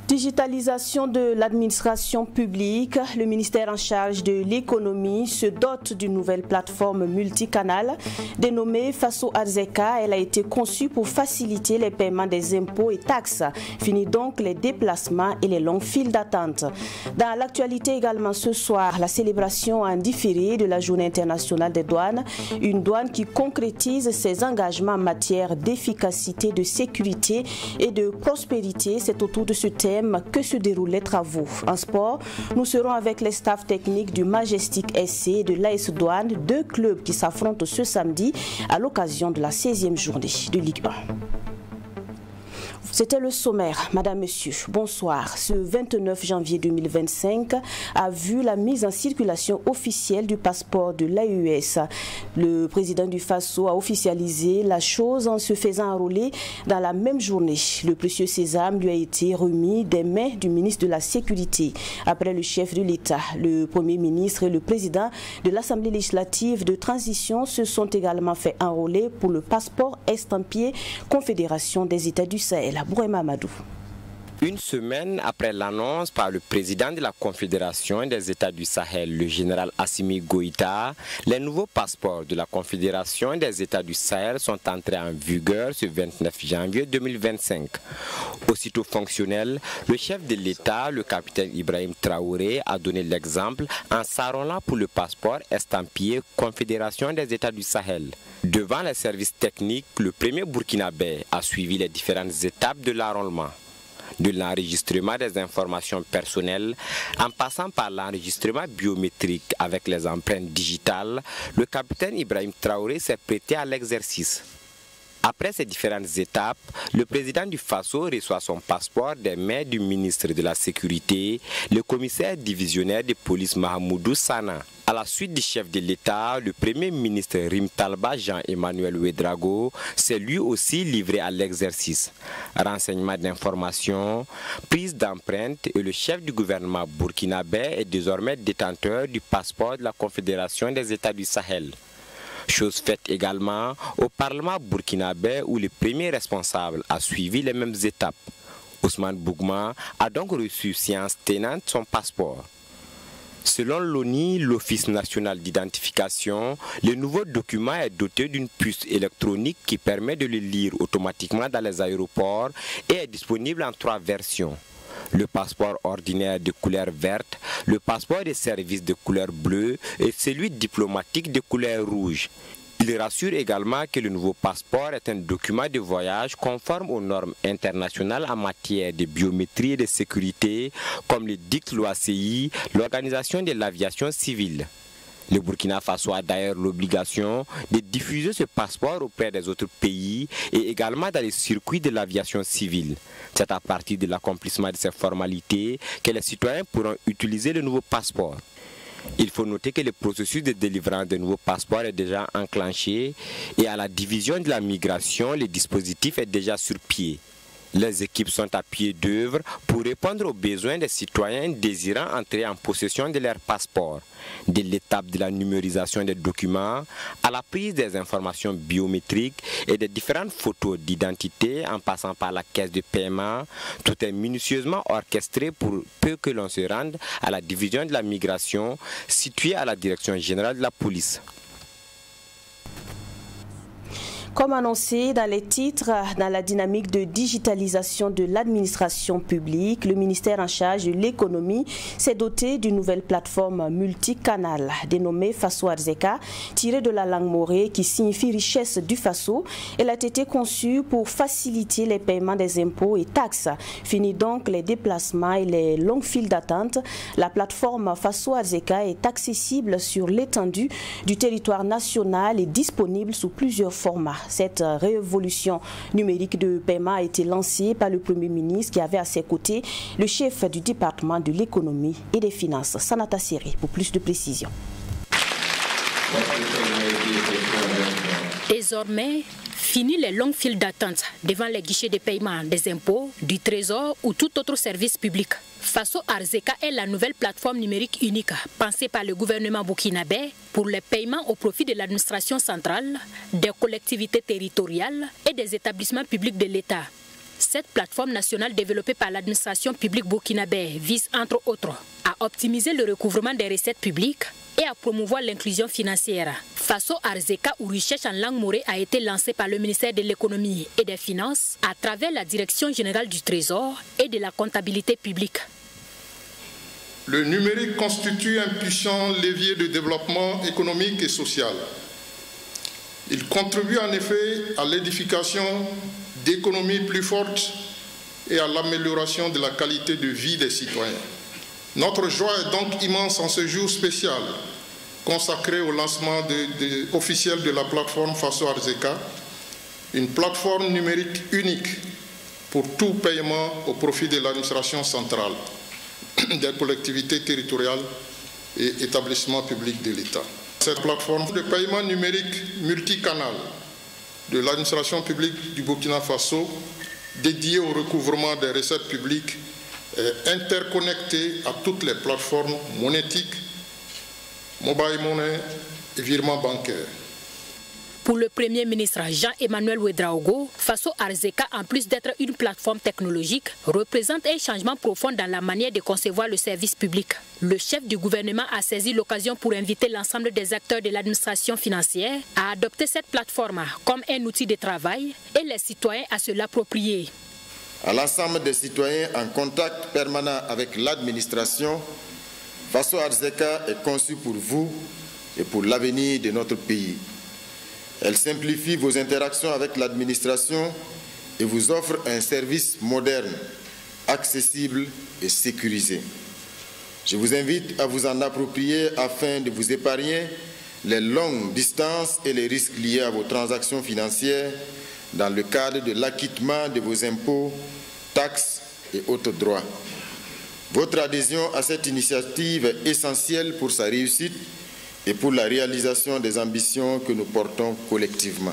Digitalisation de l'administration publique, le ministère en charge de l'économie se dote d'une nouvelle plateforme multicanale dénommée Faso Arzeka. Elle a été conçue pour faciliter les paiements des impôts et taxes. Fini donc les déplacements et les longues files d'attente. Dans l'actualité également ce soir, la célébration en différé de la Journée internationale des douanes, une douane qui concrétise ses engagements en matière d'efficacité, de sécurité et de prospérité. C'est autour de ce thème que se déroulent les travaux. En sport, nous serons avec les staffs techniques du Majestic SC et de l'AS Douane, deux clubs qui s'affrontent ce samedi à l'occasion de la 16e journée de Ligue 1. C'était le sommaire. Madame, Monsieur, bonsoir. Ce 29 janvier 2025 a vu la mise en circulation officielle du passeport de l'AES. Le président du Faso a officialisé la chose en se faisant enrôler dans la même journée. Le précieux sésame lui a été remis des mains du ministre de la Sécurité. Après le chef de l'État, le Premier ministre et le président de l'Assemblée législative de transition se sont également fait enrôler pour le passeport estampillé Confédération des États du Sahel. Bourema Amadou. Une semaine après l'annonce par le président de la Confédération des États du Sahel, le général Assimi Goïta, les nouveaux passeports de la Confédération des États du Sahel sont entrés en vigueur ce 29 janvier 2025. Aussitôt fonctionnel, le chef de l'État, le capitaine Ibrahim Traoré, a donné l'exemple en s'enrôlant pour le passeport estampillé Confédération des États du Sahel. Devant les services techniques, le premier burkinabé a suivi les différentes étapes de l'enrôlement. De l'enregistrement des informations personnelles en passant par l'enregistrement biométrique avec les empreintes digitales, le capitaine Ibrahim Traoré s'est prêté à l'exercice. Après ces différentes étapes, le président du Faso reçoit son passeport des mains du ministre de la Sécurité, le commissaire divisionnaire de police Mahamoudou Sana. À la suite du chef de l'État, le premier ministre Rimtalba Jean-Emmanuel Ouedraogo s'est lui aussi livré à l'exercice. Renseignement d'informations, prise d'empreintes et le chef du gouvernement burkinabé est désormais détenteur du passeport de la Confédération des États du Sahel. Chose faite également au Parlement burkinabé où le premier responsable a suivi les mêmes étapes. Ousmane Bougma a donc reçu séance tenante son passeport. Selon l'ONI, l'Office national d'identification, le nouveau document est doté d'une puce électronique qui permet de le lire automatiquement dans les aéroports et est disponible en 3 versions. Le passeport ordinaire de couleur verte, le passeport de service de couleur bleue et celui diplomatique de couleur rouge. Il rassure également que le nouveau passeport est un document de voyage conforme aux normes internationales en matière de biométrie et de sécurité, comme le dicte l'OACI, l'Organisation de l'aviation civile. Le Burkina Faso a d'ailleurs l'obligation de diffuser ce passeport auprès des autres pays et également dans les circuits de l'aviation civile. C'est à partir de l'accomplissement de ces formalités que les citoyens pourront utiliser le nouveau passeport. Il faut noter que le processus de délivrance de nouveaux passeports est déjà enclenché et à la division de la migration, le dispositif est déjà sur pied. Les équipes sont à pied d'œuvre pour répondre aux besoins des citoyens désirant entrer en possession de leur passeport, de l'étape de la numérisation des documents à la prise des informations biométriques et des différentes photos d'identité en passant par la caisse de paiement. Tout est minutieusement orchestré pour peu que l'on se rende à la division de la migration située à la direction générale de la police. Comme annoncé dans les titres, dans la dynamique de digitalisation de l'administration publique, le ministère en charge de l'économie s'est doté d'une nouvelle plateforme multicanale dénommée Faso Arzeka, tirée de la langue morée qui signifie richesse du Faso. Elle a été conçue pour faciliter les paiements des impôts et taxes. Fini donc les déplacements et les longues files d'attente. La plateforme Faso Arzeka est accessible sur l'étendue du territoire national et disponible sous plusieurs formats. Cette révolution numérique de paiement a été lancée par le Premier ministre qui avait à ses côtés le chef du département de l'économie et des finances, Sanata Seri, pour plus de précisions. Désormais, fini les longues files d'attente devant les guichets de paiement des impôts, du trésor ou tout autre service public. Faso Arzeka est la nouvelle plateforme numérique unique pensée par le gouvernement burkinabé pour les paiements au profit de l'administration centrale, des collectivités territoriales et des établissements publics de l'État. Cette plateforme nationale développée par l'administration publique burkinabé vise entre autres à optimiser le recouvrement des recettes publiques et à promouvoir l'inclusion financière. Faso Arzeka ou recherche en langue morée a été lancée par le ministère de l'économie et des finances à travers la direction générale du trésor et de la comptabilité publique. Le numérique constitue un puissant levier de développement économique et social. Il contribue en effet à l'édification d'économies plus fortes et à l'amélioration de la qualité de vie des citoyens. Notre joie est donc immense en ce jour spécial consacré au lancement officiel de la plateforme Faso Arzeka, une plateforme numérique unique pour tout paiement au profit de l'administration centrale, des collectivités territoriales et établissements publics de l'État. Cette plateforme de paiement numérique multicanal de l'administration publique du Burkina Faso, dédiée au recouvrement des recettes publiques, est interconnectée à toutes les plateformes monétiques, mobile money et virements bancaires. Pour le Premier ministre Jean-Emmanuel Ouédraogo, Faso Arzeka, en plus d'être une plateforme technologique, représente un changement profond dans la manière de concevoir le service public. Le chef du gouvernement a saisi l'occasion pour inviter l'ensemble des acteurs de l'administration financière à adopter cette plateforme comme un outil de travail et les citoyens à se l'approprier. À l'ensemble des citoyens en contact permanent avec l'administration, Faso Arzeka est conçue pour vous et pour l'avenir de notre pays. Elle simplifie vos interactions avec l'administration et vous offre un service moderne, accessible et sécurisé. Je vous invite à vous en approprier afin de vous épargner les longues distances et les risques liés à vos transactions financières dans le cadre de l'acquittement de vos impôts, taxes et autres droits. Votre adhésion à cette initiative est essentielle pour sa réussite et pour la réalisation des ambitions que nous portons collectivement.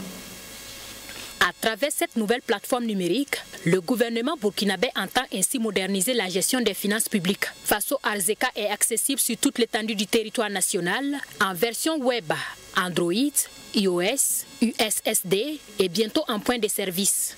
À travers cette nouvelle plateforme numérique, le gouvernement burkinabé entend ainsi moderniser la gestion des finances publiques. Faso Arzeka est accessible sur toute l'étendue du territoire national en version web, Android, iOS, USSD et bientôt en point de service.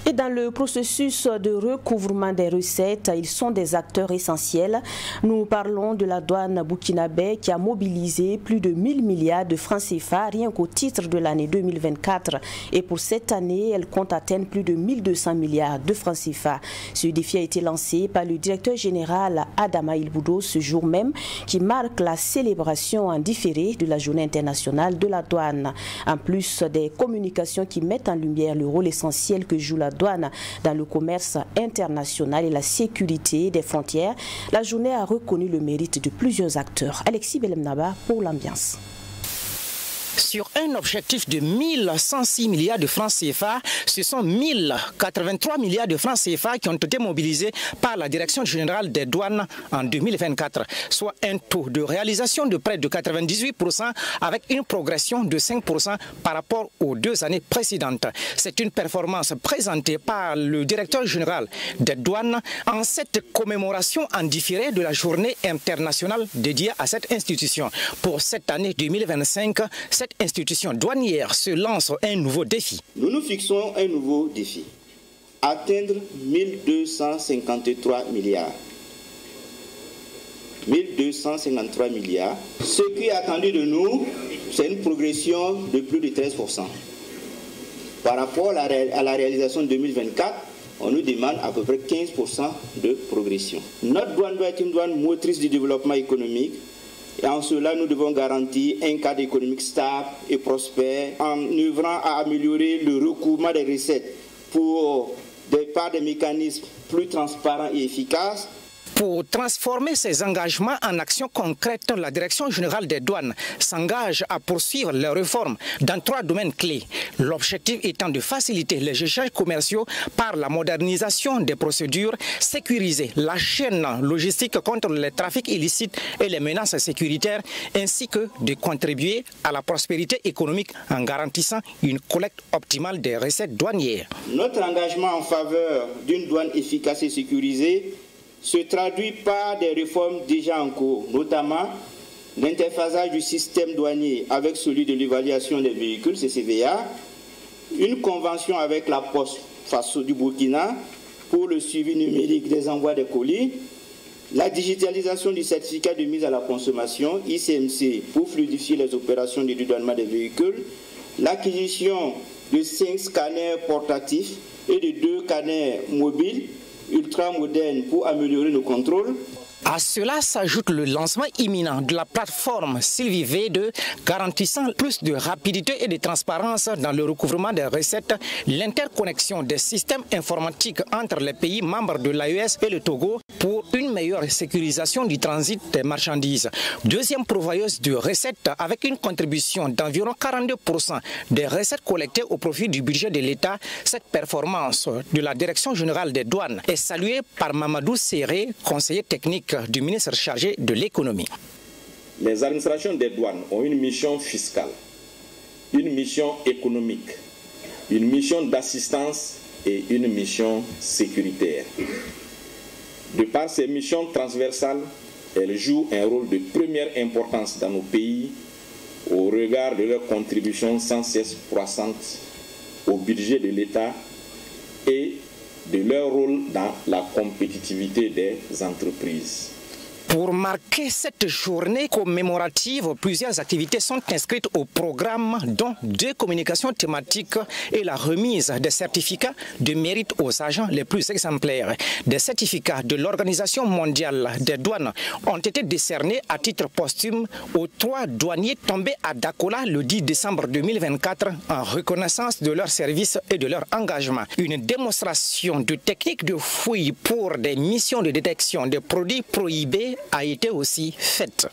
Et dans le processus de recouvrement des recettes, ils sont des acteurs essentiels. Nous parlons de la douane burkinabé qui a mobilisé plus de 1000 milliards de francs CFA rien qu'au titre de l'année 2024. Et pour cette année, elle compte atteindre plus de 1200 milliards de francs CFA. Ce défi a été lancé par le directeur général Adama Ilboudo ce jour même, qui marque la célébration en différé de la Journée internationale de la douane. En plus des communications qui mettent en lumière le rôle essentiel que joue la douane dans le commerce international et la sécurité des frontières, la journée a reconnu le mérite de plusieurs acteurs. Alexis Belemnaba pour l'ambiance. Sur un objectif de 1106 milliards de francs CFA, ce sont 1083 milliards de francs CFA qui ont été mobilisés par la Direction générale des douanes en 2024, soit un taux de réalisation de près de 98% avec une progression de 5% par rapport aux 2 années précédentes. C'est une performance présentée par le directeur général des douanes en cette commémoration en différé de la journée internationale dédiée à cette institution. Pour cette année 2025, cette institution douanière se lance un nouveau défi. Nous nous fixons un nouveau défi. Atteindre 1253 milliards. 1253 milliards. Ce qui est attendu de nous, c'est une progression de plus de 13%. Par rapport à la réalisation de 2024, on nous demande à peu près 15% de progression. Notre douane doit être une douane motrice du développement économique. Et en cela, nous devons garantir un cadre économique stable et prospère en œuvrant à améliorer le recouvrement des recettes par des mécanismes plus transparents et efficaces. Pour transformer ces engagements en actions concrètes, la Direction générale des douanes s'engage à poursuivre les réformes dans 3 domaines clés. L'objectif étant de faciliter les échanges commerciaux par la modernisation des procédures, sécuriser la chaîne logistique contre les trafics illicites et les menaces sécuritaires, ainsi que de contribuer à la prospérité économique en garantissant une collecte optimale des recettes douanières. Notre engagement en faveur d'une douane efficace et sécurisée se traduit par des réformes déjà en cours, notamment l'interfaçage du système douanier avec celui de l'évaluation des véhicules, CCVA, une convention avec la Poste Faso du Burkina pour le suivi numérique des envois des colis, la digitalisation du certificat de mise à la consommation, ICMC, pour fluidifier les opérations de dédouanement des véhicules, l'acquisition de 5 scanners portatifs et de 2 scanners mobiles ultra modernes pour améliorer le contrôle. À cela s'ajoute le lancement imminent de la plateforme Sylvie V2 garantissant plus de rapidité et de transparence dans le recouvrement des recettes, l'interconnexion des systèmes informatiques entre les pays membres de l'AES et le Togo pour une meilleure sécurisation du transit des marchandises. Deuxième pourvoyeuse de recettes avec une contribution d'environ 42% des recettes collectées au profit du budget de l'État, cette performance de la Direction générale des douanes est saluée par Mamadou Serré, conseiller technique du ministre chargé de l'économie. Les administrations des douanes ont une mission fiscale, une mission économique, une mission d'assistance et une mission sécuritaire. De par ces missions transversales, elles jouent un rôle de première importance dans nos pays au regard de leur contribution sans cesse croissante au budget de l'État et de leur rôle dans la compétitivité des entreprises. Pour marquer cette journée commémorative, plusieurs activités sont inscrites au programme, dont 2 communications thématiques et la remise des certificats de mérite aux agents les plus exemplaires. Des certificats de l'Organisation mondiale des douanes ont été décernés à titre posthume aux 3 douaniers tombés à Dakola le 10 décembre 2024 en reconnaissance de leur service et de leur engagement. Une démonstration de techniques de fouille pour des missions de détection des produits prohibés a été aussi faite.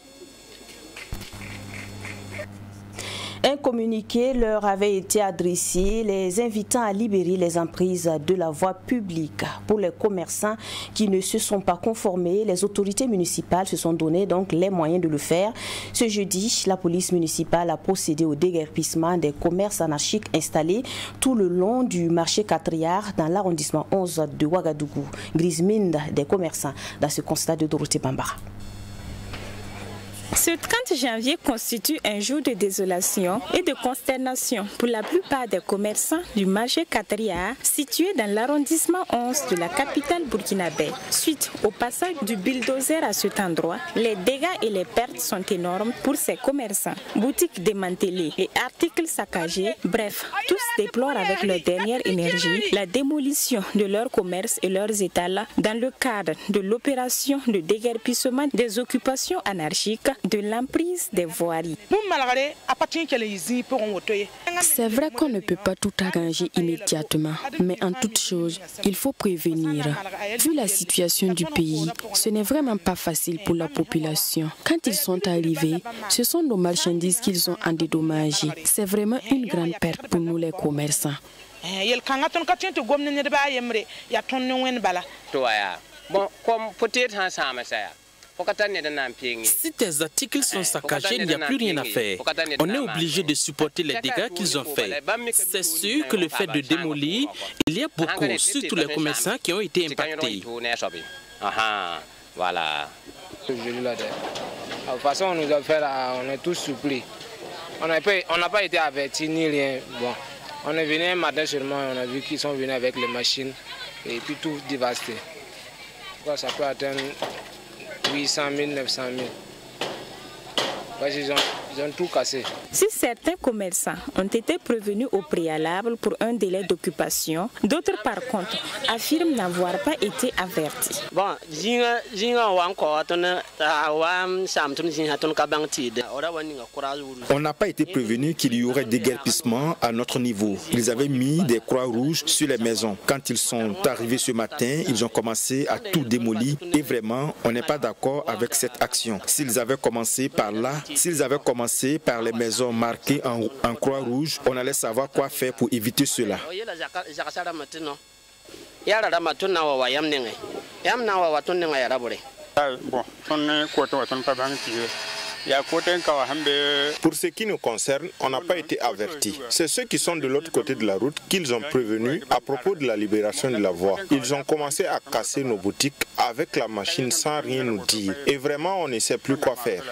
Un communiqué leur avait été adressé, les invitant à libérer les emprises de la voie publique. Pour les commerçants qui ne se sont pas conformés, les autorités municipales se sont donné donc les moyens de le faire. Ce jeudi, la police municipale a procédé au déguerpissement des commerces anarchiques installés tout le long du marché Quatriard dans l'arrondissement 11 de Ouagadougou. Grise mine des commerçants dans ce constat de Dorothée Bambara. Ce 30 janvier constitue un jour de désolation et de consternation pour la plupart des commerçants du marché Quatriard situé dans l'arrondissement 11 de la capitale burkinabé. Suite au passage du bulldozer à cet endroit, les dégâts et les pertes sont énormes pour ces commerçants. Boutiques démantelées et articles saccagés, bref, tous déplorent avec leur dernière énergie la démolition de leurs commerces et leurs étals dans le cadre de l'opération de déguerpissement des occupations anarchiques de l'emprise des voiries. C'est vrai qu'on ne peut pas tout arranger immédiatement, mais en toute chose, il faut prévenir. Vu la situation du pays, ce n'est vraiment pas facile pour la population. Quand ils sont arrivés, ce sont nos marchandises qu'ils ont endédommagées. C'est vraiment une grande perte pour nous les commerçants. Si tes articles sont saccagés, il n'y a plus rien à faire. On est obligé de supporter les dégâts qu'ils ont faits. C'est sûr que le fait de démolir, il y a beaucoup, surtout les commerçants qui ont été impactés. Voilà. De toute façon, on nous a fait là, on est tous surpris. On n'a pas été avertis ni rien. Bon, on est venu un matin seulement, on a vu qu'ils sont venus avec les machines et puis tout dévasté. Ça peut atteindre 800 000, 900 000. Parce qu'ils Ils ont tout cassé. Si certains commerçants ont été prévenus au préalable pour un délai d'occupation, d'autres par contre affirment n'avoir pas été avertis. On n'a pas été prévenus qu'il y aurait déguerpissement à notre niveau. Ils avaient mis des croix rouges sur les maisons. Quand ils sont arrivés ce matin, ils ont commencé à tout démolir et vraiment, on n'est pas d'accord avec cette action. S'ils avaient commencé par là, s'ils avaient commencé par les maisons marquées en croix rouge, on allait savoir quoi faire pour éviter cela. Pour ce qui nous concerne, on n'a pas été avertis. C'est ceux qui sont de l'autre côté de la route qu'ils ont prévenus à propos de la libération de la voie. Ils ont commencé à casser nos boutiques avec la machine sans rien nous dire. Et vraiment, on ne sait plus quoi faire.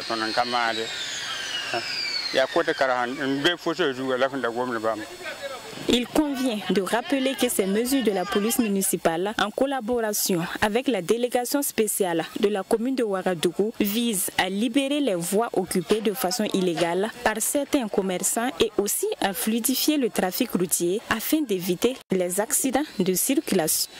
Il convient de rappeler que ces mesures de la police municipale, en collaboration avec la délégation spéciale de la commune de Ouagadougou, visent à libérer les voies occupées de façon illégale par certains commerçants et aussi à fluidifier le trafic routier afin d'éviter les accidents de circulation.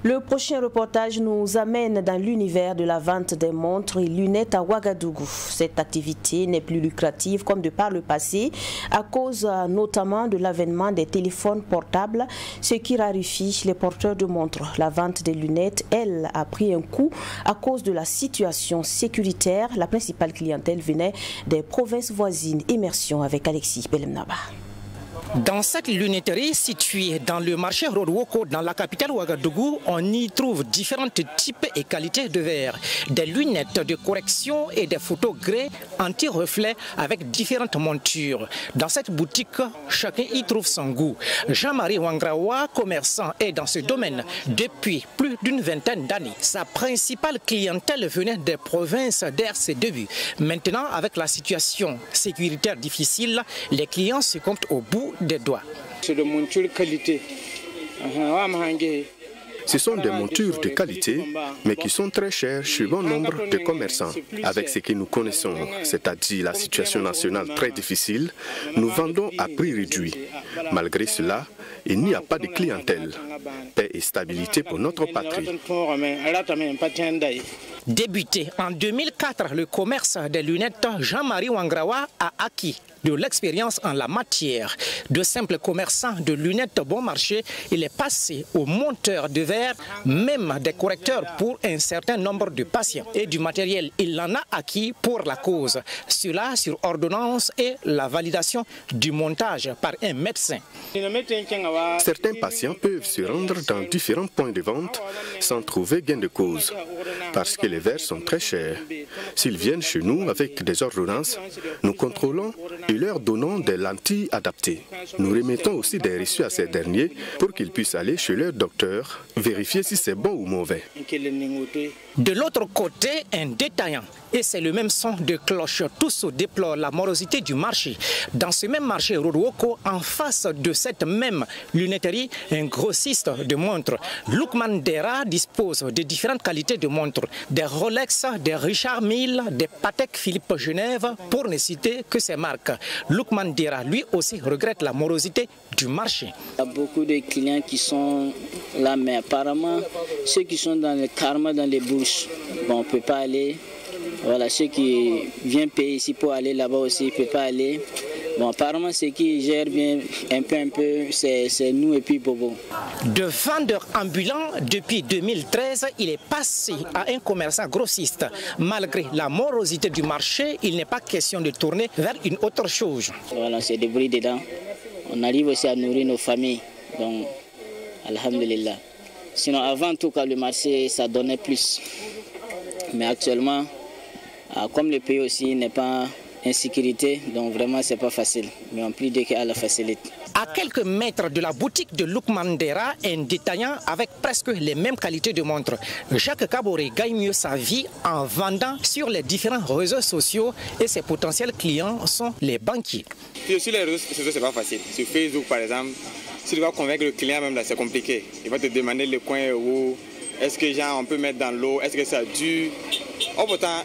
Le prochain reportage nous amène dans l'univers de la vente des montres et lunettes à Ouagadougou. Cette activité n'est plus lucrative comme de par le passé à cause notamment de l'avènement des téléphones portables, ce qui raréfie les porteurs de montres. La vente des lunettes, elle, a pris un coup à cause de la situation sécuritaire. La principale clientèle venait des provinces voisines. Immersion avec Alexis Belemnaba. Dans cette lunetterie située dans le marché Rodwoko, dans la capitale Ouagadougou, on y trouve différents types et qualités de verre. Des lunettes de correction et des photos grès anti-reflets avec différentes montures. Dans cette boutique, chacun y trouve son goût. Jean-Marie Wangrawa, commerçant, est dans ce domaine depuis plus d'une vingtaine d'années. Sa principale clientèle venait des provinces dès ses débuts. Maintenant, avec la situation sécuritaire difficile, les clients se comptent au bout des doigts. C'est de montures qualité. Ce sont des montures de qualité, mais qui sont très chères chez bon nombre de commerçants. Avec ce que nous connaissons, c'est-à-dire la situation nationale très difficile, nous vendons à prix réduit. Malgré cela, il n'y a pas de clientèle. Paix et stabilité pour notre patrie. Débuté en 2004, le commerce des lunettes, Jean-Marie Wangrawa a acquis de l'expérience en la matière. De simples commerçants de lunettes bon marché, il est passé au monteur de verre, même des correcteurs pour un certain nombre de patients. Et du matériel, il en a acquis pour la cause. Cela sur ordonnance et la validation du montage par un médecin. Certains patients peuvent se rendre dans différents points de vente sans trouver gain de cause, parce que les verres sont très chers. S'ils viennent chez nous avec des ordonnances, nous contrôlons et leur donnons des lentilles adaptées. Nous remettons aussi des reçus à ces derniers pour qu'ils puissent aller chez leur docteur vérifier si c'est bon ou mauvais. De l'autre côté, un détaillant. Et c'est le même son de cloche. Tous déplorent la morosité du marché. Dans ce même marché Rodwoko, en face de cette même lunetterie, un grossiste de montres. Lukman Dera dispose de différentes qualités de montres. Des Rolex, des Richard Mille, des Patek Philippe Genève, pour ne citer que ces marques. Lukman Dera, lui aussi, regrette la morosité du marché. Il y a beaucoup de clients qui sont là, mais apparemment, ceux qui sont dans le karma, dans les bourses, bon, on ne peut pas aller. Voilà, ceux qui viennent payer ici pour aller là-bas aussi, ils ne peuvent pas aller. Bon, apparemment, ceux qui gèrent bien un peu, c'est nous et puis Bobo. De vendeur ambulant, depuis 2013, il est passé à un commerçant grossiste. Malgré la morosité du marché, il n'est pas question de tourner vers une autre chose. Voilà, c'est des bruits dedans. On arrive aussi à nourrir nos familles. Donc, alhamdulillah. Sinon, avant tout, quand le marché, ça donnait plus. Mais actuellement, comme le pays aussi n'est pas en sécurité, donc vraiment c'est pas facile. Mais on prie Dieu qu'il y a la facilité. À quelques mètres de la boutique de Lukman Dera, un détaillant avec presque les mêmes qualités de montres. Jacques Kaboré gagne mieux sa vie en vendant sur les différents réseaux sociaux et ses potentiels clients sont les banquiers. Sur les réseaux sociaux, c'est pas facile. Sur Facebook par exemple, si tu vas convaincre le client même là, c'est compliqué. Il va te demander le coin où est-ce que genre, on peut mettre dans l'eau, est-ce que ça dure. Oh, pourtant,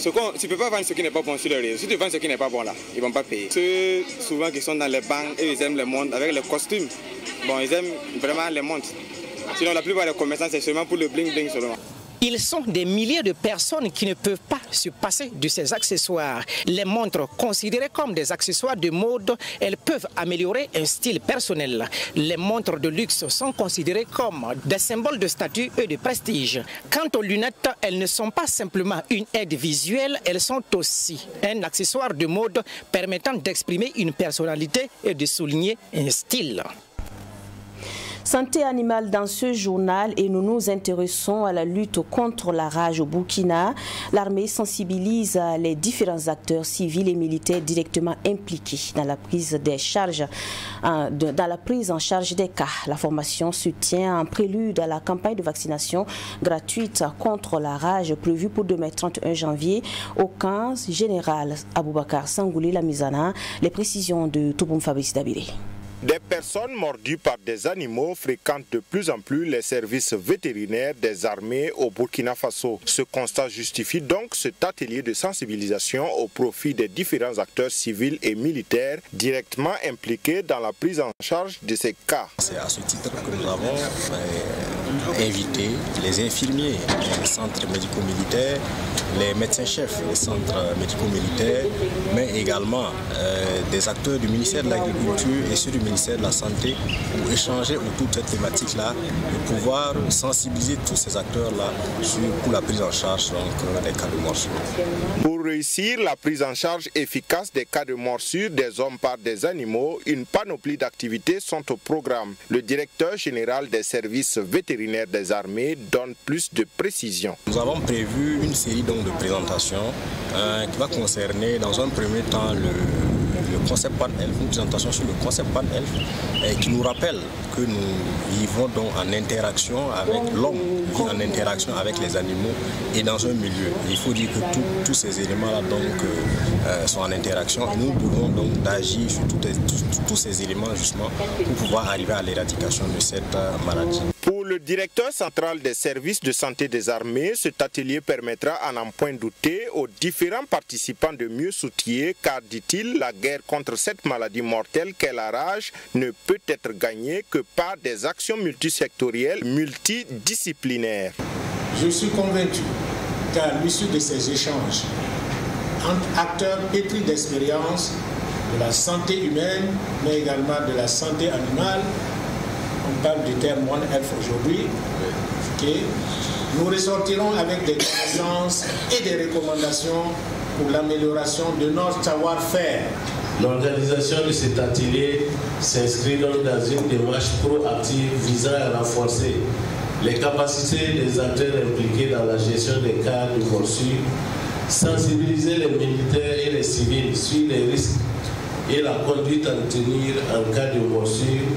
Tu ne peux pas vendre ce qui n'est pas bon sur le réseau. Si tu vends ce qui n'est pas bon là, ils ne vont pas payer. Ceux souvent qui sont dans les banques, ils aiment les montres avec les costumes. Bon, ils aiment vraiment les montres. Sinon, la plupart des commerçants, c'est seulement pour le bling-bling seulement. Ils sont des milliers de personnes qui ne peuvent pas se passer de ces accessoires. Les montres, considérées comme des accessoires de mode, elles peuvent améliorer un style personnel. Les montres de luxe sont considérées comme des symboles de statut et de prestige. Quant aux lunettes, elles ne sont pas simplement une aide visuelle, elles sont aussi un accessoire de mode permettant d'exprimer une personnalité et de souligner un style. Santé animale dans ce journal et nous nous intéressons à la lutte contre la rage au Burkina. L'armée sensibilise les différents acteurs civils et militaires directement impliqués dans la prise des charges, dans la prise en charge des cas. La formation se tient en prélude à la campagne de vaccination gratuite contre la rage prévue pour demain 31 janvier au 15 général Aboubakar Sangoulé Lamizana. Les précisions de Touboum Fabrice Dabiré. Des personnes mordues par des animaux fréquentent de plus en plus les services vétérinaires des armées au Burkina Faso. Ce constat justifie donc cet atelier de sensibilisation au profit des différents acteurs civils et militaires directement impliqués dans la prise en charge de ces cas. C'est à ce titre que nous avons invité les infirmiers des centres médico-militaires, les médecins-chefs des centres médico-militaires, mais également des acteurs du ministère de l'Agriculture et ceux du ministère de la Santé pour échanger autour de cette thématique-là et pouvoir sensibiliser tous ces acteurs-là pour la prise en charge des cas de morsure. Pour réussir la prise en charge efficace des cas de morsure des hommes par des animaux, une panoplie d'activités sont au programme. Le directeur général des services vétérinaires des armées donne plus de précisions. Nous avons prévu une série de présentations qui va concerner dans un premier temps le concept Pan Health, une présentation sur le concept Pan Health qui nous rappelle que nous vivons donc en interaction avec l'homme, en interaction avec les animaux et dans un milieu. Il faut dire que tous ces éléments-là sont en interaction et nous devons donc d'agir sur tous ces éléments justement pour pouvoir arriver à l'éradication de cette maladie. Pour le directeur central des services de santé des armées, cet atelier permettra à n'en point douter aux différents participants de mieux s'outiller car, dit-il, la guerre contre cette maladie mortelle qu'est la rage ne peut être gagnée que par des actions multisectorielles, multidisciplinaires. Je suis convaincu qu'à l'issue de ces échanges entre acteurs pétris d'expérience de la santé humaine, mais également de la santé animale, on parle du terme One Health aujourd'hui, nous ressortirons avec des connaissances et des recommandations pour l'amélioration de notre savoir-faire. L'organisation de cet atelier s'inscrit donc dans une démarche proactive visant à renforcer les capacités des acteurs impliqués dans la gestion des cas de morsure, sensibiliser les militaires et les civils sur les risques et la conduite à tenir en cas de morsure,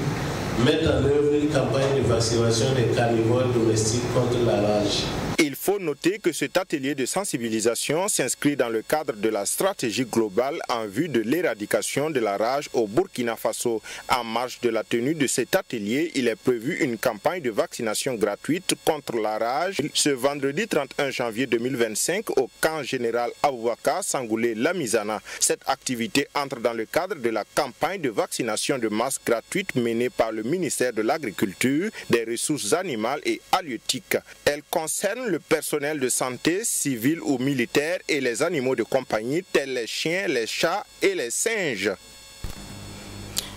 mettre en œuvre une campagne de vaccination des carnivores domestiques contre la rage. Il faut noter que cet atelier de sensibilisation s'inscrit dans le cadre de la stratégie globale en vue de l'éradication de la rage au Burkina Faso. En marge de la tenue de cet atelier, il est prévu une campagne de vaccination gratuite contre la rage ce vendredi 31 janvier 2025 au camp général Aboubakar Sangoulé Lamizana. Cette activité entre dans le cadre de la campagne de vaccination de masse gratuite menée par le ministère de l'Agriculture, des Ressources animales et halieutiques. Elle concerne le personnel de santé, civil ou militaire et les animaux de compagnie tels les chiens, les chats et les singes.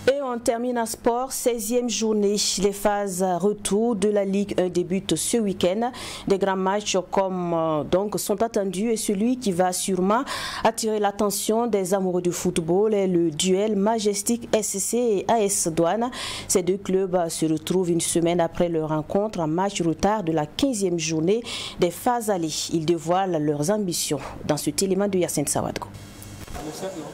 Et on termine en sport, 16e journée. Les phases retour de la Ligue 1 débutent ce week-end. Des grands matchs sont attendus et celui qui va sûrement attirer l'attention des amoureux du football est le duel Majestic SC et AS Douane. Ces deux clubs se retrouvent une semaine après leur rencontre en match retard de la 15e journée des phases allées. Ils dévoilent leurs ambitions dans cet élément de Yacine Sawadgo.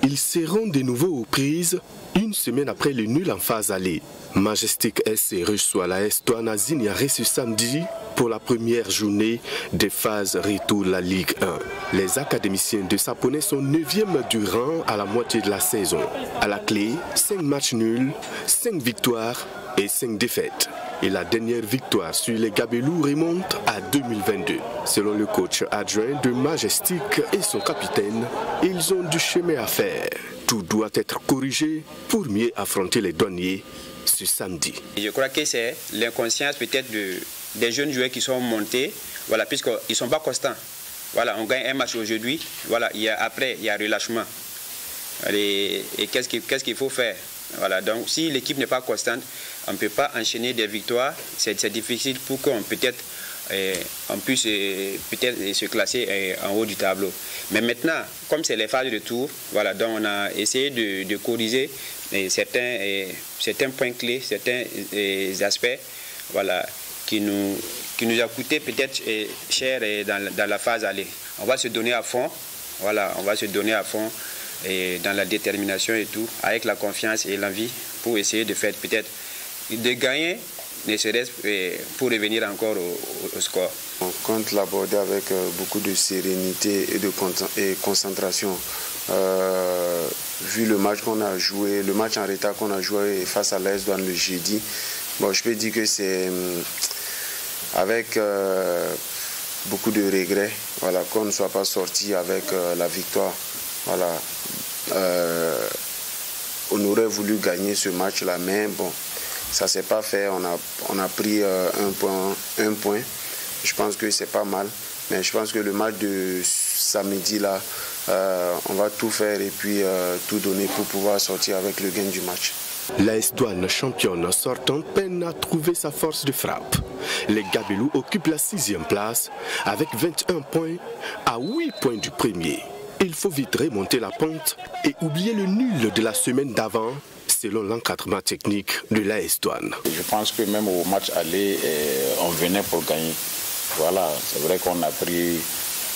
Ils seront de nouveau aux prises une semaine après le nul en phase allée. Majestic SC reçoit la AS Douane à Zignaré ce samedi pour la première journée des phases retour de la Ligue 1. Les académiciens de Saponais sont 9e du rang à la moitié de la saison. À la clé, 5 matchs nuls, 5 victoires et 5 défaites. Et la dernière victoire sur les Gabelous remonte à 2022. Selon le coach adjoint de Majestic et son capitaine, ils ont du chemin à faire. Tout doit être corrigé pour mieux affronter les douaniers ce samedi. Je crois que c'est l'inconscience peut-être des jeunes joueurs qui sont montés, voilà, puisqu'ils ne sont pas constants. Voilà, on gagne un match aujourd'hui, voilà, après il y a relâchement. Et qu'est-ce qu'il faut faire? Voilà, donc si l'équipe n'est pas constante, on ne peut pas enchaîner des victoires. C'est difficile pour qu'on puisse peut-être se classer en haut du tableau. Mais maintenant, comme c'est les phases de tour, voilà, donc on a essayé de corriger certains points clés, certains aspects, voilà, qui nous a coûté peut-être cher dans la phase aller. On va se donner à fond, voilà, on va se donner à fond et dans la détermination et tout, avec la confiance et l'envie pour essayer de faire peut-être de gagner, ne serait-ce pour revenir encore au score. On compte l'aborder avec beaucoup de sérénité et de concentration. Vu le match qu'on a joué, le match en retard qu'on a joué face à l'AS Douanes le jeudi, bon, je peux dire que c'est avec beaucoup de regrets, voilà, qu'on ne soit pas sorti avec la victoire. Voilà. On aurait voulu gagner ce match-là, mais bon, ça ne s'est pas fait. On a pris un point. Je pense que c'est pas mal. Mais je pense que le match de samedi-là, on va tout faire et puis tout donner pour pouvoir sortir avec le gain du match. L'AS Douanes, championne sortante, peine à trouver sa force de frappe. Les Gabelous occupent la 6e place avec 21 points à 8 points du premier. Il faut vite remonter la pente et oublier le nul de la semaine d'avant, selon l'encadrement technique de l'AS Douanes. Je pense que même au match aller, on venait pour gagner. Voilà, c'est vrai qu'on a pris,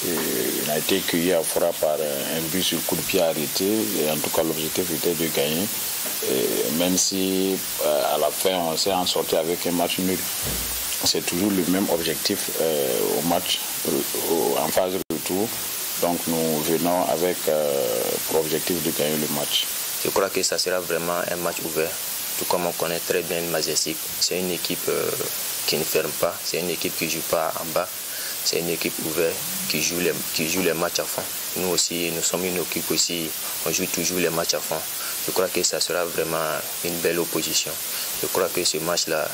on a été cueilli à froid par un but sur coup de pied arrêté. Et en tout cas, l'objectif était de gagner. Et même si à la fin, on s'est en sorti avec un match nul. C'est toujours le même objectif au match, en phase de retour. Donc nous venons avec pour objectif de gagner le match. Je crois que ça sera vraiment un match ouvert, tout comme on connaît très bien le Majestic. C'est une équipe qui ne ferme pas, c'est une équipe qui ne joue pas en bas, c'est une équipe ouverte qui joue les matchs à fond. Nous aussi, nous sommes une équipe aussi, on joue toujours les matchs à fond. Je crois que ça sera vraiment une belle opposition. Je crois que ce match-là,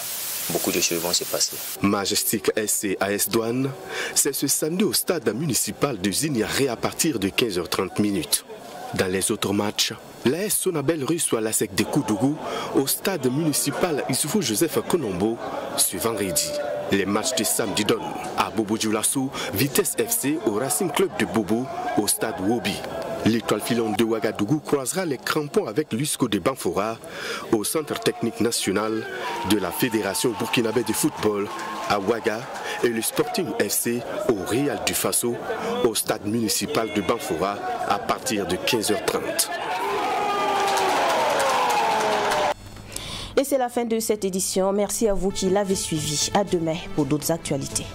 beaucoup de choses vont se passer. Majestic SC AS Douanes, c'est ce samedi au stade municipal de Zignaré à partir de 15h30. Dans les autres matchs, l'AS Sonabel reçoit la SEC de Koudougou au stade municipal Issoufou Joseph Konombo ce vendredi. Les matchs de samedi donnent à Bobo Dioulasso, Vitesse FC au Racing Club de Bobo au stade Wobi. L'étoile filante de Ouagadougou croisera les crampons avec l'USCO de Banfora au Centre technique national de la Fédération burkinabé de football à Ouaga et le Sporting FC au Real du Faso au stade municipal de Banfora à partir de 15h30. Et c'est la fin de cette édition. Merci à vous qui l'avez suivi. À demain pour d'autres actualités.